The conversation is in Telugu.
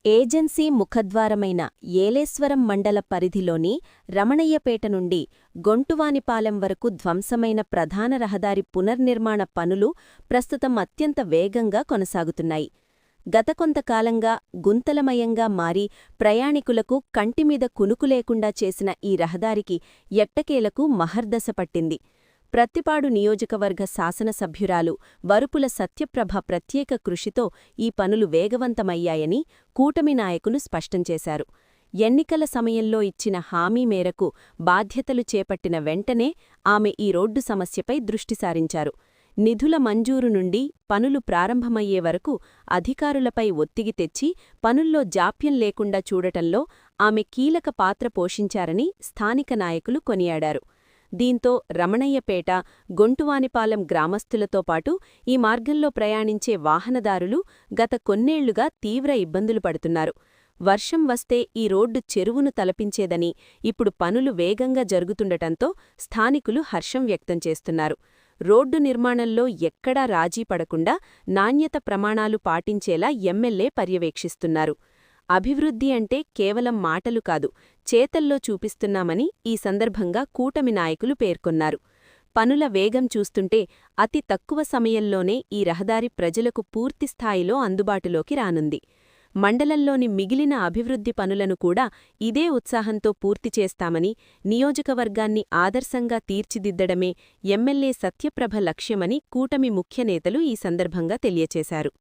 ఏజెన్సీ ముఖద్వారమైన ఏలేశ్వరం మండల పరిధిలోని రమణయ్యపేట నుండి గొంటువానిపాలెం వరకు ధ్వంసమైన ప్రధాన రహదారి పునర్నిర్మాణ పనులు ప్రస్తుతం అత్యంత వేగంగా కొనసాగుతున్నాయి. గత కొంతకాలంగా గుంతలమయంగా మారి ప్రయాణికులకు కంటిమీద కునుకు లేకుండా చేసిన ఈ రహదారికి ఎట్టకేలకు మహర్దశ పట్టింది. ప్రత్తిపాడు నియోజకవర్గ శాసనసభ్యురాలు వరుపుల సత్యప్రభ ప్రత్యేక కృషితో ఈ పనులు వేగవంతమయ్యాయని కూటమి నాయకులు స్పష్టం చేశారు. ఎన్నికల సమయంలో ఇచ్చిన హామీ మేరకు బాధ్యతలు చేపట్టిన వెంటనే ఆమె ఈ రోడ్డు సమస్యపై దృష్టి సారించారు. నిధుల మంజూరు నుండి పనులు ప్రారంభమయ్యే వరకు అధికారులపై ఒత్తిడి తెచ్చి పనుల్లో జాప్యం లేకుండా చూడటంలో ఆమె కీలక పాత్ర పోషించారని స్థానిక నాయకులు కొనియాడారు. దీంతో రమణయ్యపేట, గొంటువానిపాలెం గ్రామస్తులతో పాటు ఈ మార్గంలో ప్రయాణించే వాహనదారులు గత కొన్నేళ్లుగా తీవ్ర ఇబ్బందులు పడుతున్నారు. వర్షం వస్తే ఈ రోడ్డు చెరువును తలపించేదని, ఇప్పుడు పనులు వేగంగా జరుగుతుండటంతో స్థానికులు హర్షం వ్యక్తం చేస్తున్నారు. రోడ్డు నిర్మాణంలో ఎక్కడా రాజీ పడకుండా నాణ్యత ప్రమాణాలు పాటించేలా ఎమ్మెల్యే పర్యవేక్షిస్తున్నారు. అభివృద్ధి అంటే కేవలం మాటలు కాదు, చేతల్లో చూపిస్తున్నామని ఈ సందర్భంగా కూటమి నాయకులు పేర్కొన్నారు. పనుల వేగం చూస్తుంటే అతి తక్కువ సమయంలోనే ఈ రహదారి ప్రజలకు పూర్తిస్థాయిలో అందుబాటులోకి రానుంది. మండలంలోని మిగిలిన అభివృద్ధి పనులను కూడా ఇదే ఉత్సాహంతో పూర్తి చేస్తామని, నియోజకవర్గాన్ని ఆదర్శంగా తీర్చిదిద్దడమే ఎమ్మెల్యే సత్యప్రభ లక్ష్యమని కూటమి ముఖ్యనేతలు ఈ సందర్భంగా తెలియచేశారు.